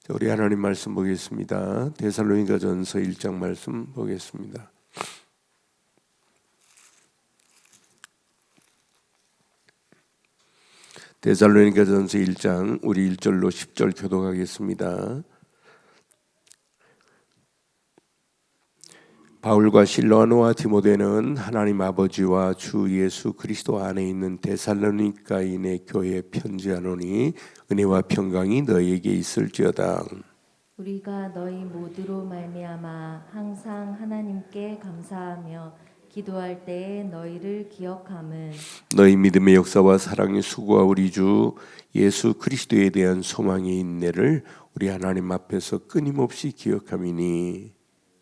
우리 하나님 말씀 보겠습니다. 데살로니가전서 1장 말씀 보겠습니다. 데살로니가전서 1장 우리 1절로 10절 교독하겠습니다. 바울과 실라노와 디모데는 하나님 아버지와 주 예수 그리스도 안에 있는 데살로니가인의 교회에 편지하노니 은혜와 평강이 너희에게 있을지어다. 우리가 너희 모두로 말미암아 항상 하나님께 감사하며 기도할 때에 너희를 기억함은 너희 믿음의 역사와 사랑의 수고와 우리 주 예수 그리스도에 대한 소망의 인내를 우리 하나님 앞에서 끊임없이 기억함이니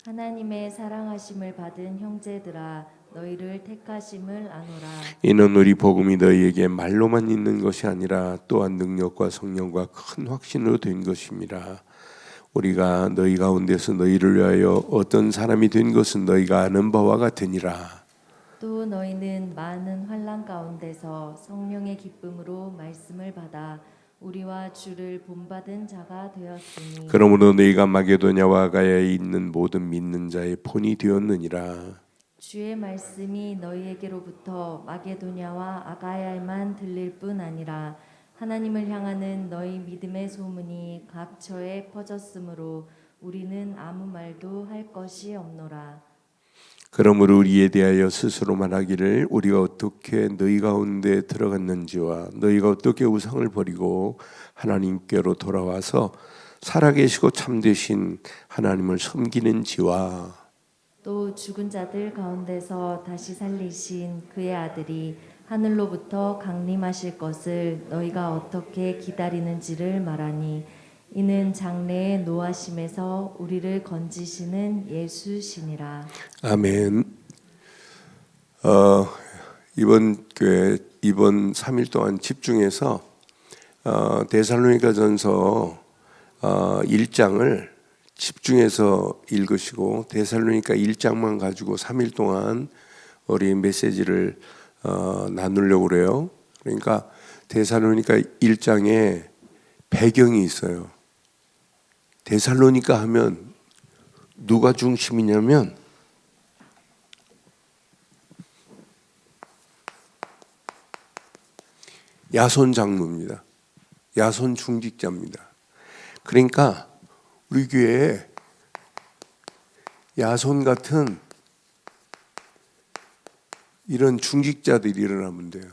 하나님의 사랑하심을 받은 형제들아 너희를 택하심을 아노라. 이는 우리 복음이 너희에게 말로만 있는 것이 아니라 또한 능력과 성령과 큰 확신으로 된 것입니다. 우리가 너희 가운데서 너희를 위하여 어떤 사람이 된 것은 너희가 아는 바와 같으니라. 또 너희는 많은 환난 가운데서 성령의 기쁨으로 말씀을 받아 우리와 주를 본받은 자가 되었으니 그러므로 너희가 마게도냐와 아가야에 있는 모든 믿는 자의 본이 되었느니라. 주의 말씀이 너희에게로부터 마게도냐와 아가야에만 들릴 뿐 아니라 하나님을 향하는 너희 믿음의 소문이 각처에 퍼졌으므로 우리는 아무 말도 할 것이 없노라. 그러므로 우리에 대하여 스스로 말하기를 우리가 어떻게 너희 가운데 들어갔는지와 너희가 어떻게 우상을 버리고 하나님께로 돌아와서 살아계시고 참되신 하나님을 섬기는지와 또 죽은 자들 가운데서 다시 살리신 그의 아들이 하늘로부터 강림하실 것을 너희가 어떻게 기다리는지를 말하니 이는 장래의 노하심에서 우리를 건지시는 예수시니라. 아멘. 이번 교회 이번 3일 동안 집중해서 데살로니가전서 1장을 집중해서 읽으시고 데살로니가 1장만 가지고 3일 동안 우리 메시지를 나누려고 그래요. 그러니까 데살로니가 1장에 배경이 있어요. 데살로니가 하면 누가 중심이냐면 야손 장로입니다. 야손 중직자입니다. 그러니까 우리 교회에 야손 같은 이런 중직자들이 일어나면 돼요.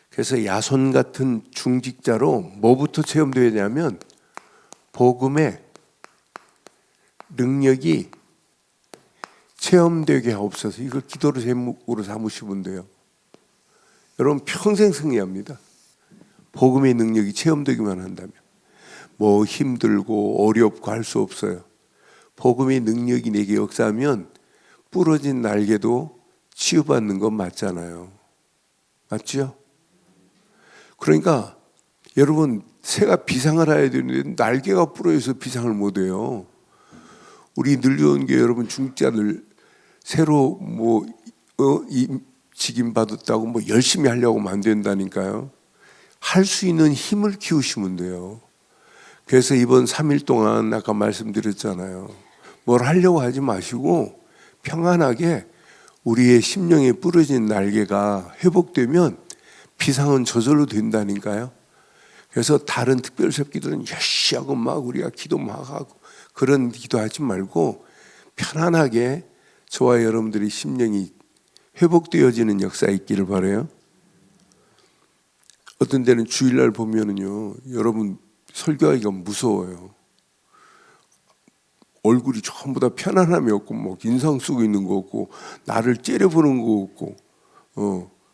그래서 야손 같은 중직자로 뭐부터 체험되냐면 복음의 능력이 체험되게 하옵소서. 이걸 기도로 제목으로 삼으시면 돼요. 여러분 평생 승리합니다. 복음의 능력이 체험되기만 한다면 뭐 힘들고 어렵고 할 수 없어요. 복음의 능력이 내게 역사하면 부러진 날개도 치유받는 건 맞잖아요. 맞죠? 그러니까 여러분 새가 비상을 해야 되는데 날개가 부러져서 비상을 못 해요. 우리 늘려온게 여러분 중직자들 새로 직임 받았다고 뭐 열심히 하려고 하면 안 된다니까요. 할 수 있는 힘을 키우시면 돼요. 그래서 이번 3일 동안 아까 말씀드렸잖아요. 뭘 하려고 하지 마시고 평안하게 우리의 심령에 부러진 날개가 회복되면 비상은 저절로 된다니까요. 그래서 다른 특별섭 기도는 열심히 하고 막 우리가 기도 막 하고 그런 기도하지 말고 편안하게 저와 여러분들의 심령이 회복되어지는 역사 있기를 바라요. 어떤 데는 주일날 보면은요, 여러분 설교하기가 무서워요. 얼굴이 전부 다 편안함이 없고, 뭐 인상 쓰고 있는 거 없고, 나를 째려보는 거 없고,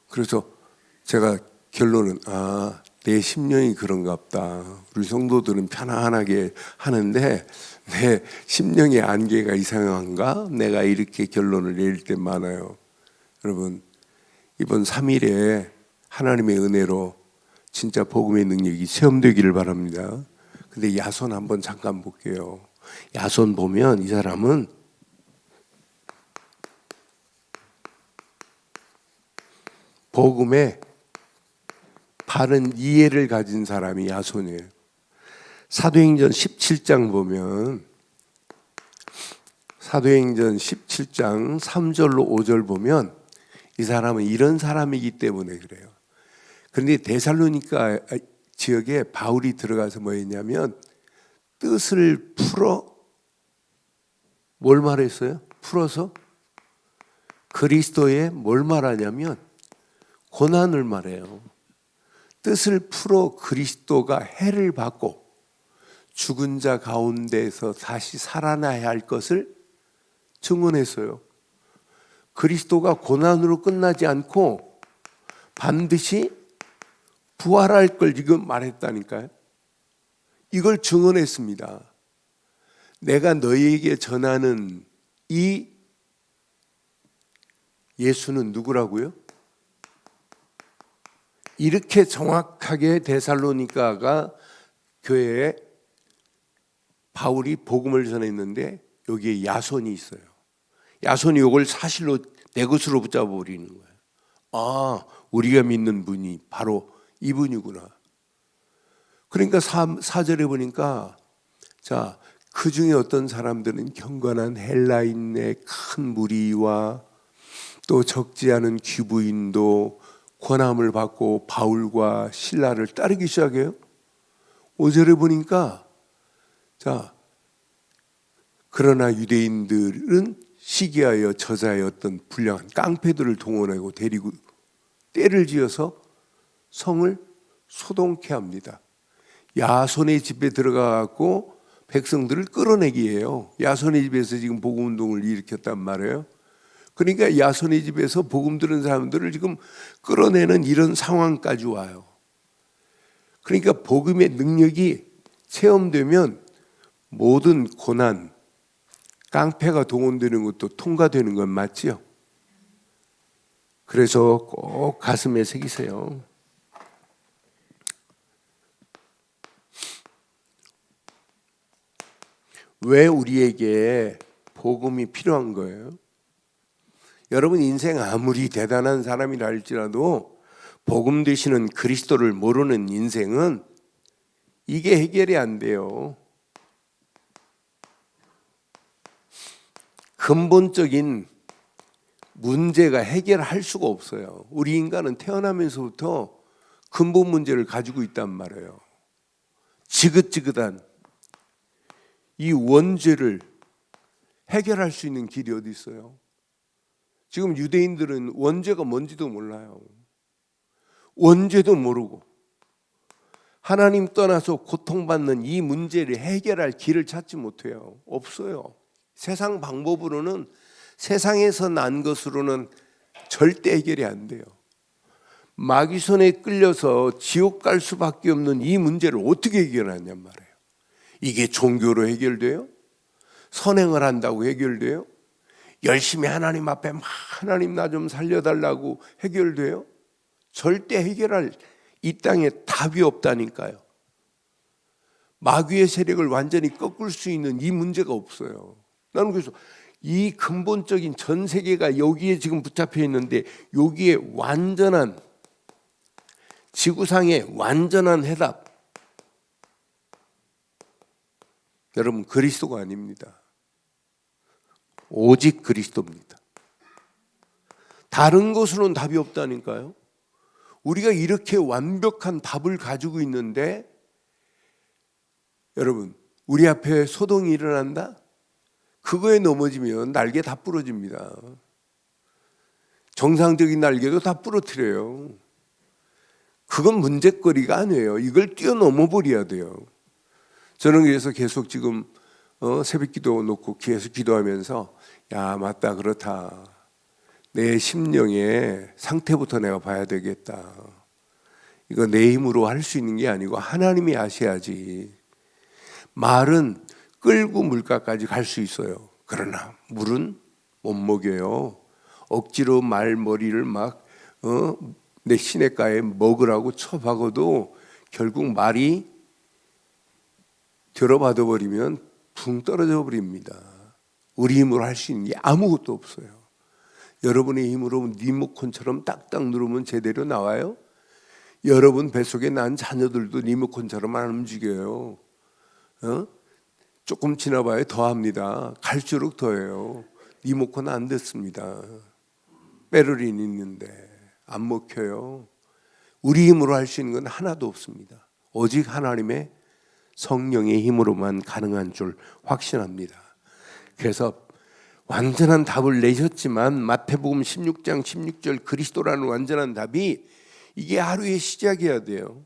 그래서 제가 결론은 내 심령이 그런가 보다. 우리 성도들은 편안하게 하는데 내 심령의 안개가 이상한가? 내가 이렇게 결론을 내릴 때 많아요. 여러분 이번 3일에 하나님의 은혜로 진짜 복음의 능력이 체험되기를 바랍니다. 근데 야손 한번 잠깐 볼게요. 야손 보면 이 사람은 복음의 바른 이해를 가진 사람이 야손이에요. 사도행전 17장 보면 사도행전 17장 3절로 5절 보면 이 사람은 이런 사람이기 때문에 그래요. 그런데 데살로니가 지역에 바울이 들어가서 뭐 했냐면 뜻을 풀어 뭘 말했어요? 풀어서 그리스도의 뭘 말하냐면 고난을 말해요. 뜻을 풀어 그리스도가 해를 받고 죽은 자 가운데서 다시 살아나야 할 것을 증언했어요. 그리스도가 고난으로 끝나지 않고 반드시 부활할 걸 지금 말했다니까요. 이걸 증언했습니다. 내가 너희에게 전하는 이 예수는 누구라고요? 이렇게 정확하게 데살로니가가 교회에 바울이 복음을 전했는데 여기에 야손이 있어요. 야손이 이걸 사실로 내 것으로 붙잡아 버리는 거예요. 아, 우리가 믿는 분이 바로 이분이구나. 그러니까 4절에 보니까 자, 그 중에 어떤 사람들은 경건한 헬라인의 큰 무리와 또 적지 않은 귀부인도 권함을 받고 바울과 실라를 따르기 시작해요. 5절에 보니까 자, 그러나 유대인들은 시기하여 저자의 어떤 불량한 깡패들을 동원하고 데리고 떼를 지어서 성을 소동케 합니다. 야손의 집에 들어가고 백성들을 끌어내기 해요. 야손의 집에서 지금 복음운동을 일으켰단 말이에요. 그러니까 야손의 집에서 복음 들은 사람들을 지금 끌어내는 이런 상황까지 와요. 그러니까 복음의 능력이 체험되면 모든 고난, 깡패가 동원되는 것도 통과되는 건 맞지요? 그래서 꼭 가슴에 새기세요. 왜 우리에게 복음이 필요한 거예요? 여러분 인생 아무리 대단한 사람이라 할지라도 복음 되시는 그리스도를 모르는 인생은 이게 해결이 안 돼요. 근본적인 문제가 해결할 수가 없어요. 우리 인간은 태어나면서부터 근본 문제를 가지고 있단 말이에요. 지긋지긋한 이 원죄를 해결할 수 있는 길이 어디 있어요? 지금 유대인들은 원죄가 뭔지도 몰라요. 원죄도 모르고 하나님 떠나서 고통받는 이 문제를 해결할 길을 찾지 못해요. 없어요. 세상 방법으로는, 세상에서 난 것으로는 절대 해결이 안 돼요. 마귀 손에 끌려서 지옥 갈 수밖에 없는 이 문제를 어떻게 해결하냔 말이에요. 이게 종교로 해결돼요? 선행을 한다고 해결돼요? 열심히 하나님 앞에 하나님 나 좀 살려달라고 해결돼요? 절대 해결할 이 땅에 답이 없다니까요. 마귀의 세력을 완전히 꺾을 수 있는 이 문제가 없어요. 나는 그래서 이 근본적인 전 세계가 여기에 지금 붙잡혀 있는데 여기에 완전한 지구상의 완전한 해답, 여러분 그리스도가 아닙니다. 오직 그리스도입니다. 다른 것으로는 답이 없다니까요. 우리가 이렇게 완벽한 답을 가지고 있는데 여러분 우리 앞에 소동이 일어난다? 그거에 넘어지면 날개 다 부러집니다. 정상적인 날개도 다 부러뜨려요. 그건 문제거리가 아니에요. 이걸 뛰어넘어 버려야 돼요. 저는 그래서 계속 지금 새벽기도 놓고 계속 기도하면서 야 맞다 그렇다. 내 심령의 상태부터 내가 봐야 되겠다. 이거 내 힘으로 할 수 있는 게 아니고 하나님이 아셔야지. 말은 끌고 물가까지 갈 수 있어요. 그러나 물은 못 먹여요. 억지로 말머리를 막 내 시냇가에 먹으라고 쳐박아도 결국 말이 들어받아 버리면 붕 떨어져 버립니다. 우리 힘으로 할 수 있는 게 아무것도 없어요. 여러분의 힘으로 리모컨처럼 딱딱 누르면 제대로 나와요? 여러분 뱃속에 난 자녀들도 리모컨처럼 안 움직여요. 조금 지나봐야 더합니다. 갈수록 더해요. 리모컨 안 됐습니다. 빼르린 있는데 안 먹혀요. 우리 힘으로 할 수 있는 건 하나도 없습니다. 오직 하나님의 성령의 힘으로만 가능한 줄 확신합니다. 그래서 완전한 답을 내셨지만 마태복음 16장 16절 그리스도라는 완전한 답이 이게 하루의 시작이어야 돼요.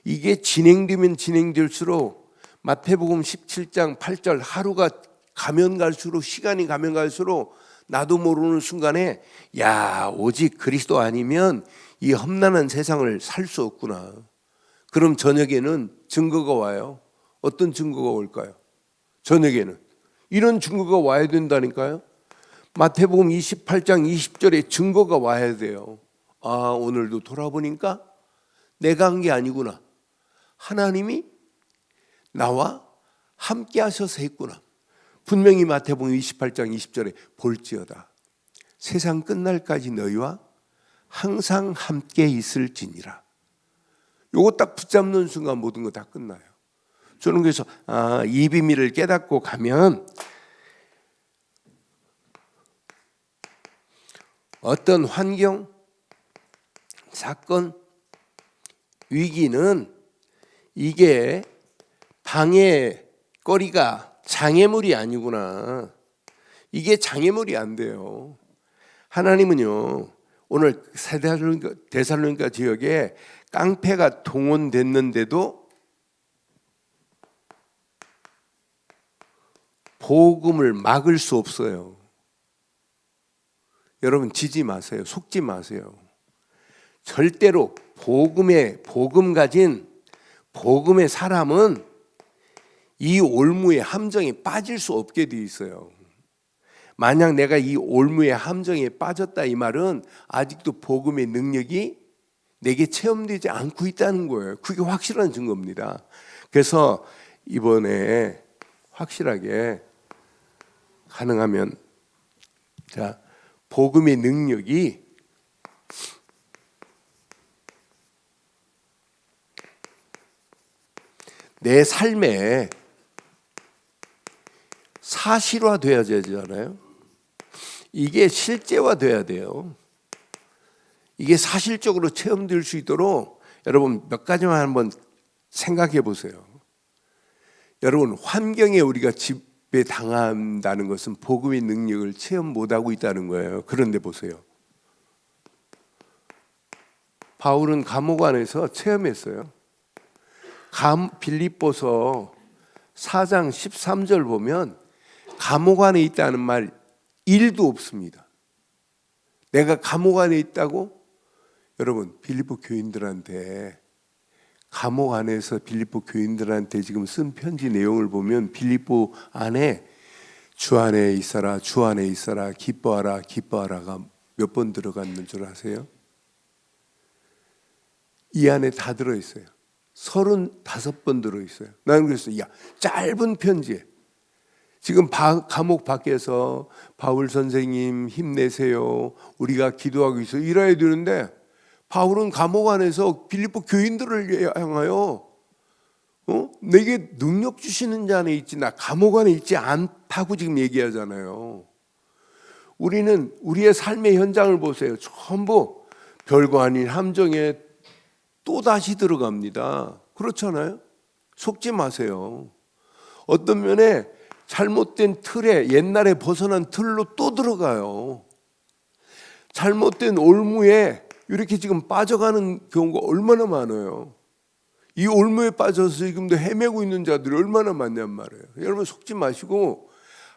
이게 진행되면 진행될수록 마태복음 17장 8절 하루가 가면 갈수록 시간이 가면 갈수록 나도 모르는 순간에 야 오직 그리스도 아니면 이 험난한 세상을 살 수 없구나. 그럼 저녁에는 증거가 와요. 어떤 증거가 올까요? 저녁에는 이런 증거가 와야 된다니까요. 마태복음 28장 20절에 증거가 와야 돼요. 아 오늘도 돌아보니까 내가 한 게 아니구나. 하나님이 나와 함께 하셔서 했구나. 분명히 마태복음 28장 20절에 볼지어다 세상 끝날까지 너희와 항상 함께 있을지니라. 요거 딱 붙잡는 순간 모든 거 다 끝나요. 저는 그래서 이 비밀을 깨닫고 가면 어떤 환경, 사건, 위기는 이게 방해거리가 장애물이 아니구나. 이게 장애물이 안 돼요. 하나님은요 오늘 데살로니가 지역에 깡패가 동원됐는데도 복음을 막을 수 없어요. 여러분 지지 마세요. 속지 마세요. 절대로 복음 가진 복음의 사람은 이 올무의 함정에 빠질 수 없게 돼 있어요. 만약 내가 이 올무의 함정에 빠졌다 이 말은 아직도 복음의 능력이 내게 체험되지 않고 있다는 거예요. 그게 확실한 증거입니다. 그래서 이번에 확실하게 가능하면 자 복음의 능력이 내 삶에 사실화돼야 되잖아요. 이게 실제화돼야 돼요. 이게 사실적으로 체험될 수 있도록 여러분 몇 가지만 한번 생각해 보세요. 여러분 환경에 우리가 지배당한다는 것은 복음의 능력을 체험 못하고 있다는 거예요. 그런데 보세요. 바울은 감옥 안에서 체험했어요. 빌립보서 4장 13절 보면 감옥 안에 있다는 말 1도 없습니다. 내가 감옥 안에 있다고? 여러분 빌립보 교인들한테 감옥 안에서 빌립보 교인들한테 지금 쓴 편지 내용을 보면 빌립보 안에 주 안에 있어라 주 안에 있어라 기뻐하라 기뻐하라가 몇 번 들어갔는 줄 아세요? 이 안에 다 들어있어요. 35번 들어있어요. 나는 그랬어요. 야 짧은 편지에 지금 감옥 밖에서 바울 선생님 힘내세요. 우리가 기도하고 있어 이래야 되는데 바울은 감옥 안에서 빌립보 교인들을 향하여 내게 능력 주시는 자 안에 있지 나 감옥 안에 있지 않다고 지금 얘기하잖아요. 우리는 우리의 삶의 현장을 보세요. 전부 별거 아닌 함정에 또다시 들어갑니다. 그렇잖아요. 속지 마세요. 어떤 면에 잘못된 틀에 옛날에 벗어난 틀로 또 들어가요. 잘못된 올무에 이렇게 지금 빠져가는 경우가 얼마나 많아요. 이 올무에 빠져서 지금도 헤매고 있는 자들이 얼마나 많냔 말이에요. 여러분 속지 마시고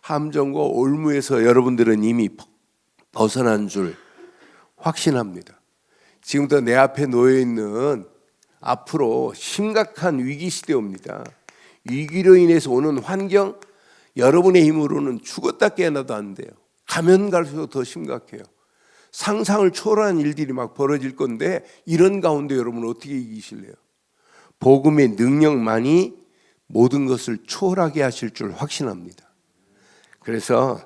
함정과 올무에서 여러분들은 이미 벗어난 줄 확신합니다. 지금부터 내 앞에 놓여있는 앞으로 심각한 위기 시대 옵니다. 위기로 인해서 오는 환경 여러분의 힘으로는 죽었다 깨어나도 안 돼요. 가면 갈수록 더 심각해요. 상상을 초월한 일들이 막 벌어질 건데 이런 가운데 여러분 어떻게 이기실래요? 복음의 능력만이 모든 것을 초월하게 하실 줄 확신합니다. 그래서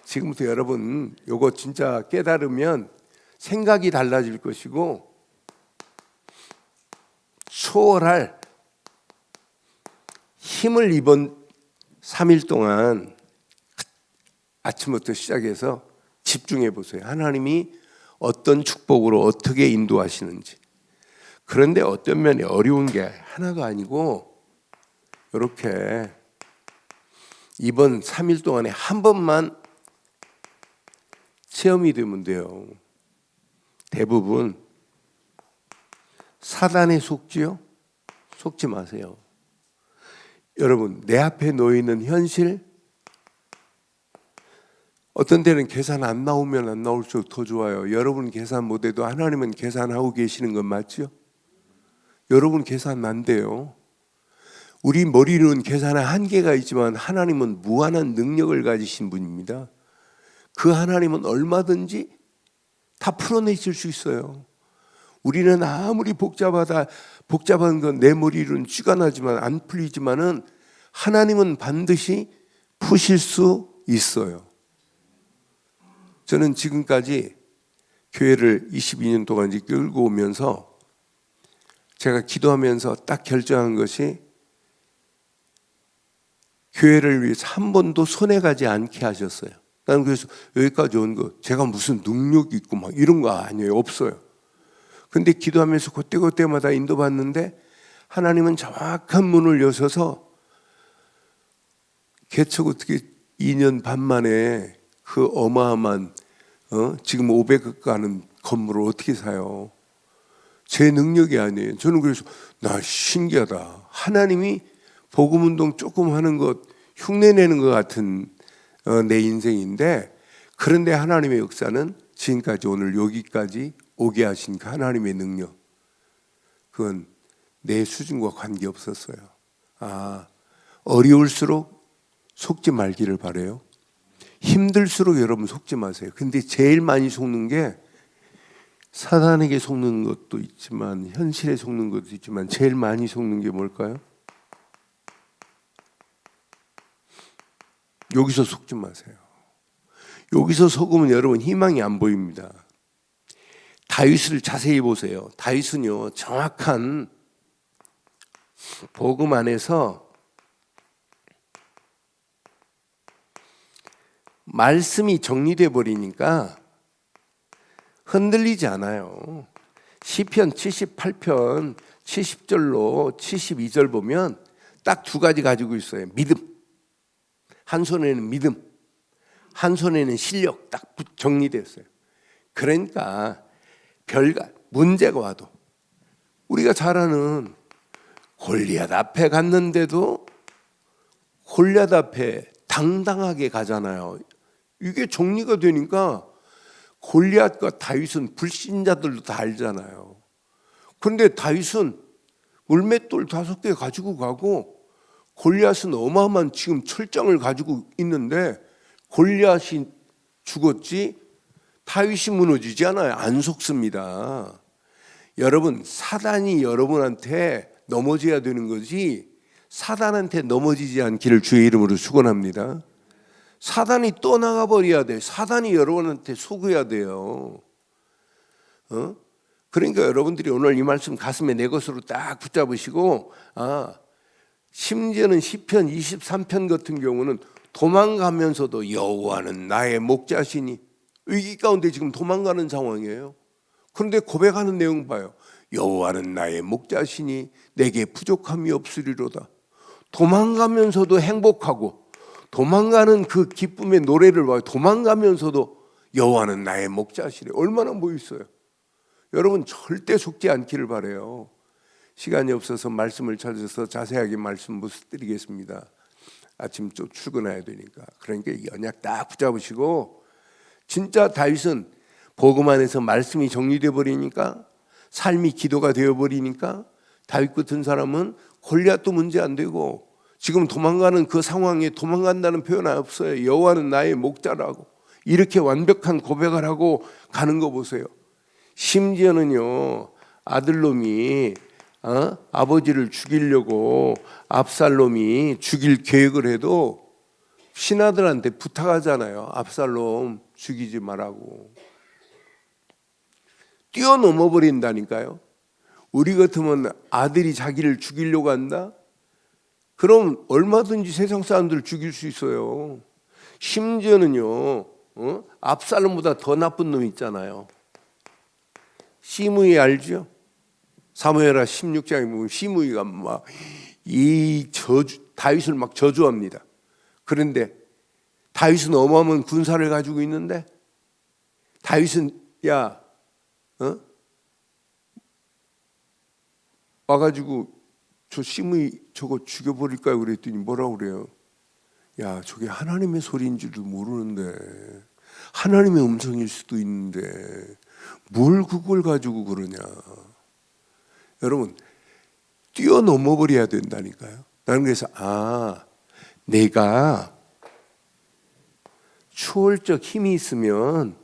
지금부터 여러분 요거 진짜 깨달으면 생각이 달라질 것이고 힘을 이번 3일 동안 아침부터 시작해서 집중해 보세요. 하나님이 어떤 축복으로 어떻게 인도하시는지. 그런데 어떤 면이 어려운 게 하나가 아니고 이렇게 이번 3일 동안에 한 번만 체험이 되면 돼요. 대부분 사단에 속지요? 속지 마세요. 여러분, 내 앞에 놓이는 현실, 어떤 때는 계산 안 나오면 안 나올수록 더 좋아요. 여러분 계산 못해도 하나님은 계산하고 계시는 건 맞죠? 여러분 계산 안 돼요. 우리 머리는 계산에 한계가 있지만 하나님은 무한한 능력을 가지신 분입니다. 그 하나님은 얼마든지 다 풀어내실 수 있어요. 우리는 아무리 복잡한 건 내 머리로는 쥐가 나지만 안 풀리지만은 하나님은 반드시 푸실 수 있어요. 저는 지금까지 교회를 22년 동안 끌고 오면서 제가 기도하면서 딱 결정한 것이 교회를 위해서 한 번도 손해 가지 않게 하셨어요. 나는 그래서 여기까지 온 거 제가 무슨 능력이 있고 막 이런 거 아니에요. 없어요. 근데 기도하면서 그때마다 인도받는데 하나님은 정확한 문을 여셔서 개척 어떻게 2년 반 만에 그 어마어마한 지금 500억 가는 건물을 어떻게 사요? 제 능력이 아니에요. 저는 그래서 나 신기하다. 하나님이 복음운동 조금 하는 것 흉내내는 것 같은 내 인생인데, 그런데 하나님의 역사는 지금까지 오늘 여기까지 오게 하신 그 하나님의 능력, 그건 내 수준과 관계없었어요. 어려울수록 속지 말기를 바라요. 힘들수록 여러분 속지 마세요. 근데 제일 많이 속는 게 사단에게 속는 것도 있지만 현실에 속는 것도 있지만 제일 많이 속는 게 뭘까요? 여기서 속지 마세요. 여기서 속으면 여러분 희망이 안 보입니다. 다윗을 자세히 보세요. 다윗은요, 정확한 복음 안에서 말씀이 정리돼 버리니까 흔들리지 않아요. 시편 78편 70절로 72절 보면 딱 두 가지 가지고 있어요. 믿음. 한 손에는 믿음, 한 손에는 실력 딱 정리됐어요. 그러니까 문제가 와도 우리가 잘 아는 골리앗 앞에 갔는데도 골리앗 앞에 당당하게 가잖아요. 이게 정리가 되니까 골리앗과 다윗은 불신자들도 다 알잖아요. 그런데 다윗은 물맷돌 5개 가지고 가고 골리앗은 어마어마한 지금 철장을 가지고 있는데 골리앗이 죽었지 다윗이 무너지지 않아요. 안 속습니다. 여러분, 사단이 여러분한테 넘어져야 되는 거지 사단한테 넘어지지 않기를 주의 이름으로 축원합니다. 사단이 떠나가 버려야 돼요. 사단이 여러분한테 속어야 돼요. 그러니까 여러분들이 오늘 이 말씀 가슴에 내 것으로 딱 붙잡으시고, 심지어는 시편 23편 같은 경우는 도망가면서도 여호와는 나의 목자시니, 위기 가운데 지금 도망가는 상황이에요. 그런데 고백하는 내용 봐요. 여호와는 나의 목자시니 내게 부족함이 없으리로다. 도망가면서도 행복하고 도망가는 그 기쁨의 노래를 봐요. 도망가면서도 여호와는 나의 목자시니 얼마나 멋있어요. 여러분 절대 속지 않기를 바라요. 시간이 없어서 말씀을 찾아서 자세하게 말씀 못 드리겠습니다. 아침 좀 출근해야 되니까. 그러니까 이 언약 딱 붙잡으시고, 진짜 다윗은 복음 안에서 말씀이 정리돼 버리니까, 삶이 기도가 되어 버리니까 다윗 같은 사람은 골리앗도 문제 안 되고 지금 도망가는 그 상황에 도망간다는 표현 없어요. 여호와는 나의 목자라고 이렇게 완벽한 고백을 하고 가는 거 보세요. 심지어는요, 아들놈이 아버지를 죽이려고 압살롬이 죽일 계획을 해도 신하들한테 부탁하잖아요. 압살롬 죽이지 말라고. 뛰어넘어 버린다니까요. 우리 같으면 아들이 자기를 죽이려고 한다? 그럼 얼마든지 세상 사람들을 죽일 수 있어요. 심지어는요, 압살롬보다 더 나쁜 놈 있잖아요. 시므이 알죠? 사무엘하 16장에 보면 시므이가 막 이 다윗을 막 저주합니다. 그런데 다윗은 어마어마한 군사를 가지고 있는데 다윗은 와가지고 저 시므이 저거 죽여버릴까요? 그랬더니 뭐라고 그래요? 야, 저게 하나님의 소리인 줄도 모르는데, 하나님의 음성일 수도 있는데 뭘 그걸 가지고 그러냐. 여러분, 뛰어넘어 버려야 된다니까요. 나는 그래서 내가 초월적 힘이 있으면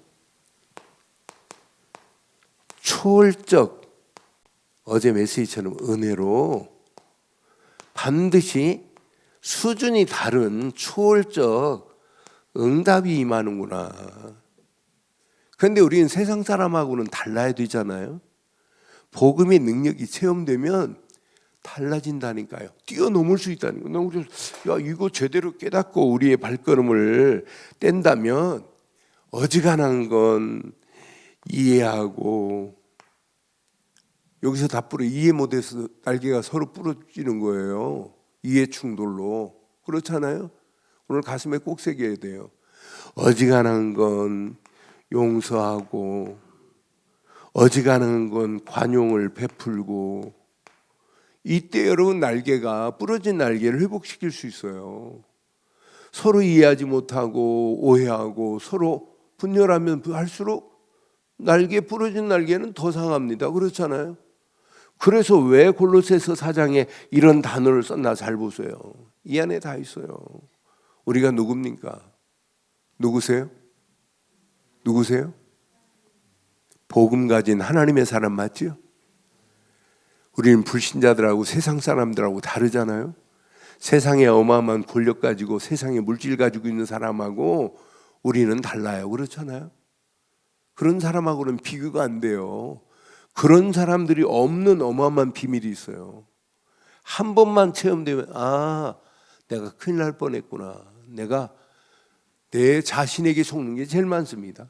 초월적, 어제 메시지처럼 은혜로 반드시 수준이 다른 초월적 응답이 임하는구나. 그런데 우리는 세상 사람하고는 달라야 되잖아요. 복음의 능력이 체험되면 달라진다니까요. 뛰어넘을 수 있다는 거예요. 그래서 이거 제대로 깨닫고 우리의 발걸음을 뗀다면 어지간한 건 이해하고, 여기서 다 이해 못해서 날개가 서로 부러지는 거예요. 이해 충돌로. 그렇잖아요. 오늘 가슴에 꼭 새겨야 돼요. 어지간한 건 용서하고, 어지간한 건 관용을 베풀고, 이때 여러분 날개가, 부러진 날개를 회복시킬 수 있어요. 서로 이해하지 못하고 오해하고 서로 분열하면 할수록 부러진 날개는 더 상합니다. 그렇잖아요. 그래서 왜 골로새서 4장에 이런 단어를 썼나 잘 보세요. 이 안에 다 있어요. 우리가 누굽니까? 누구세요? 복음 가진 하나님의 사람 맞지요? 우리는 불신자들하고 세상 사람들하고 다르잖아요. 세상에 어마어마한 권력 가지고 세상에 물질 가지고 있는 사람하고 우리는 달라요. 그렇잖아요. 그런 사람하고는 비교가 안 돼요. 그런 사람들이 없는 어마어마한 비밀이 있어요. 한 번만 체험되면 내가 큰일 날 뻔했구나. 내가 내 자신에게 속는 게 제일 많습니다.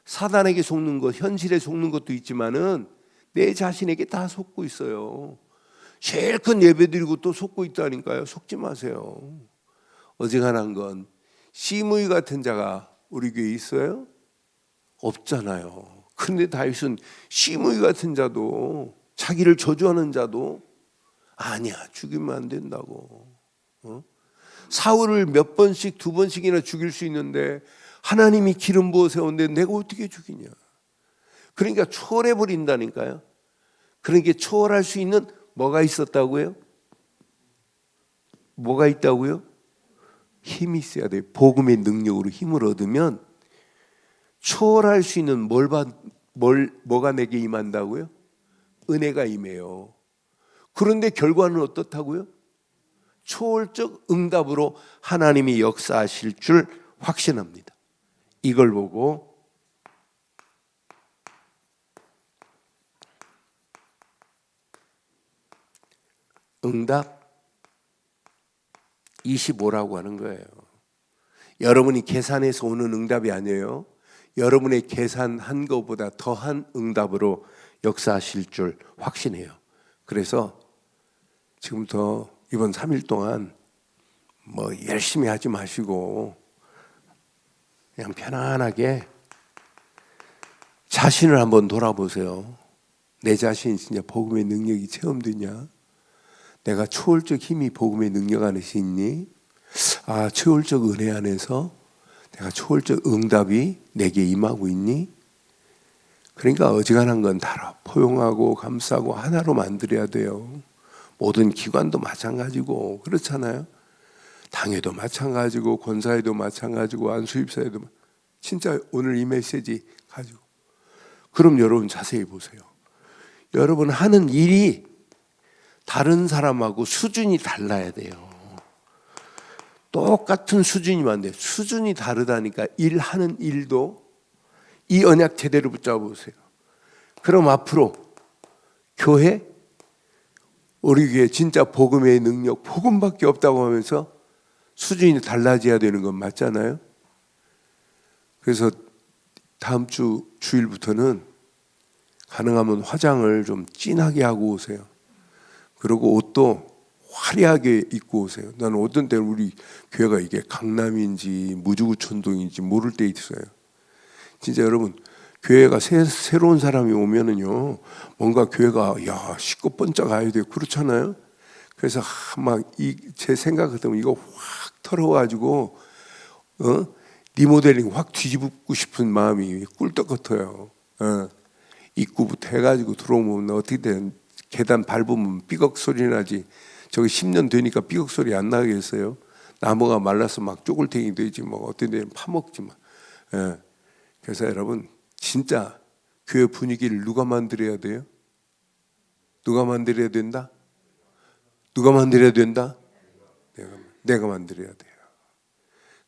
사단에게 속는 것, 현실에 속는 것도 있지만은 내 자신에게 다 속고 있어요. 제일 큰 예배 드리고 또 속고 있다니까요. 속지 마세요. 어지간한 건 시므이 같은 자가 우리 교회에 있어요? 없잖아요. 그런데 다윗은 시므이 같은 자도, 자기를 저주하는 자도 아니야, 죽이면 안 된다고. 사울을 몇 번씩, 2번씩이나 죽일 수 있는데 하나님이 기름 부어 세웠는데 내가 어떻게 죽이냐. 그러니까 초월해 버린다니까요. 그러니까 초월할 수 있는 뭐가 있었다고요? 뭐가 있다고요? 힘이 있어야 돼요. 복음의 능력으로 힘을 얻으면 초월할 수 있는 뭐가 내게 임한다고요? 은혜가 임해요. 그런데 결과는 어떻다고요? 초월적 응답으로 하나님이 역사하실 줄 확신합니다. 이걸 보고 응답 25라고 하는 거예요. 여러분이 계산해서 오는 응답이 아니에요. 여러분의 계산한 것보다 더한 응답으로 역사하실 줄 확신해요. 그래서 지금부터 이번 3일 동안 열심히 하지 마시고 그냥 편안하게 자신을 한번 돌아보세요. 내 자신이 진짜 복음의 능력이 체험되냐? 내가 초월적 힘이 복음의 능력 안에서 있니? 초월적 은혜 안에서 내가 초월적 응답이 내게 임하고 있니? 그러니까 어지간한 건 다 포용하고 감싸고 하나로 만들어야 돼요. 모든 기관도 마찬가지고 그렇잖아요. 당회도 마찬가지고 권사회도 마찬가지고 안수입사회도 진짜 오늘 이 메시지 가지고 그럼 여러분 자세히 보세요. 여러분 하는 일이 다른 사람하고 수준이 달라야 돼요. 똑같은 수준이면 안 돼요. 수준이 다르다니까 일하는 일도 이 언약 제대로 붙잡아 보세요. 그럼 앞으로 교회 우리 교회 진짜 복음의 능력, 복음밖에 없다고 하면서 수준이 달라져야 되는 건 맞잖아요. 그래서 다음 주 주일부터는 가능하면 화장을 좀 진하게 하고 오세요. 그리고 옷도 화려하게 입고 오세요. 나는 어떤 때는 우리 교회가 이게 강남인지 무주구촌동인지 모를 때 있어요. 진짜 여러분, 교회가 새로운 사람이 오면은요, 뭔가 교회가 씻고 번쩍 가야 돼요. 그렇잖아요. 그래서 막 제 생각 같으면 이거 확 털어가지고 리모델링 확 뒤집고 싶은 마음이 꿀떡 같아요. 입구부터 해가지고 들어오면 어떻게 된 계단 밟으면 삐걱 소리 나지. 저기 10년 되니까 삐걱 소리 안 나겠어요. 나무가 말라서 막 쪼글탱이 되지, 뭐 어떤 데는 파먹지 마. 그래서 여러분, 진짜 교회 분위기를 누가 만들어야 돼요? 누가 만들어야 된다? 누가 만들어야 된다? 내가 만들어야 돼요.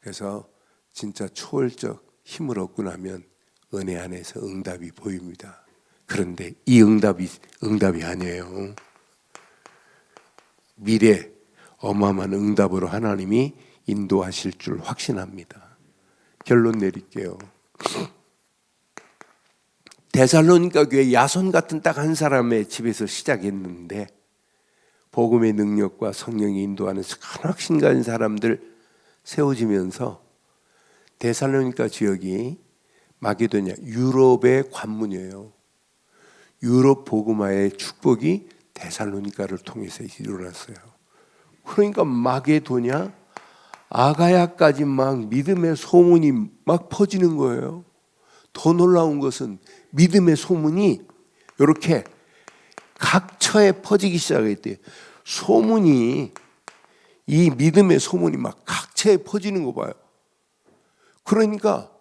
그래서 진짜 초월적 힘을 얻고 나면 은혜 안에서 응답이 보입니다. 그런데 이 응답이 아니에요. 미래 어마어마한 응답으로 하나님이 인도하실 줄 확신합니다. 결론 내릴게요. 데살로니가 교회 야손 같은 딱 한 사람의 집에서 시작했는데 복음의 능력과 성령이 인도하는 큰 확신 가진 사람들 세워지면서 데살로니가 지역이 마게도냐, 유럽의 관문이에요. 유럽 복음화의 축복이 데살로니가를 통해서 일어났어요. 그러니까 마게도냐, 아가야까지 막 믿음의 소문이 막 퍼지는 거예요. 더 놀라운 것은 믿음의 소문이 이렇게 각처에 퍼지기 시작했대요. 이 믿음의 소문이 막 각처에 퍼지는 거 봐요. 그러니까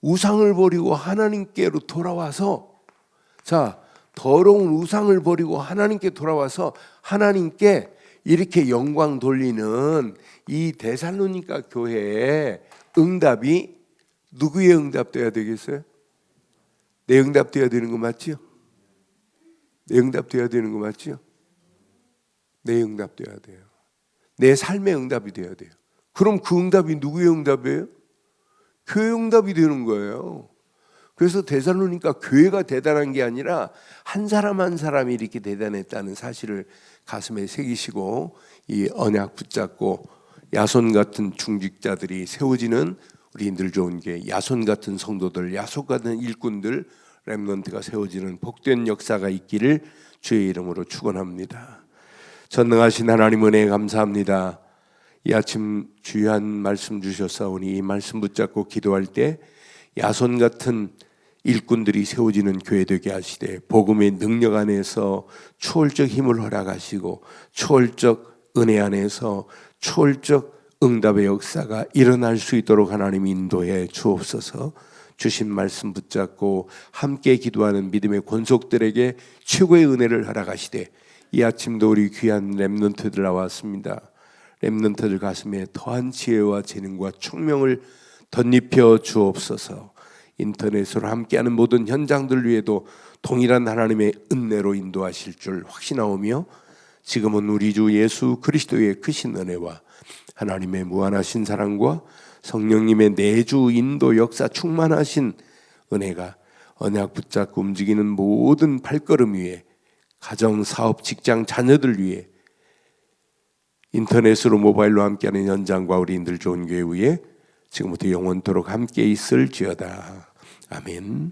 우상을 버리고 하나님께로 돌아와서, 더러운 우상을 버리고 하나님께 돌아와서 하나님께 이렇게 영광 돌리는 이 데살로니가 교회의 응답이 누구의 응답돼야 되겠어요? 내 응답돼야 되는 거 맞지요? 내 응답돼야 되는 거 맞지요? 내 응답돼야 돼요. 내 삶의 응답이 돼야 돼요. 그럼 그 응답이 누구의 응답이에요? 교회 응답이 되는 거예요. 그래서 데살로니가 교회가 대단한 게 아니라 한 사람 한 사람이 이렇게 대단했다는 사실을 가슴에 새기시고 이 언약 붙잡고 야손 같은 중직자들이 세워지는 우리들 좋은 게 야손 같은 성도들, 야손 같은 일꾼들, 렘넌트가 세워지는 복된 역사가 있기를 주의 이름으로 축원합니다. 전능하신 하나님 은혜에 감사합니다. 이 아침 주요한 말씀 주셨사오니 이 말씀 붙잡고 기도할 때 야손 같은 일꾼들이 세워지는 교회 되게 하시되 복음의 능력 안에서 초월적 힘을 허락하시고 초월적 은혜 안에서 초월적 응답의 역사가 일어날 수 있도록 하나님 인도해 주옵소서. 주신 말씀 붙잡고 함께 기도하는 믿음의 권속들에게 최고의 은혜를 허락하시되 이 아침도 우리 귀한 렘넌트들 나왔습니다. 렘넌트들 가슴에 더한 지혜와 재능과 총명을 덧입혀 주옵소서. 인터넷으로 함께하는 모든 현장들 위에도 동일한 하나님의 은혜로 인도하실 줄 확신하오며 지금은 우리 주 예수 그리스도의 크신 은혜와 하나님의 무한하신 사랑과 성령님의 내주 인도 역사 충만하신 은혜가 언약 붙잡고 움직이는 모든 발걸음 위에 가정, 사업, 직장, 자녀들 위해 인터넷으로 모바일로 함께하는 현장과 우리인들 좋은 교회 위에 지금부터 영원토록 함께 있을지어다. 아멘.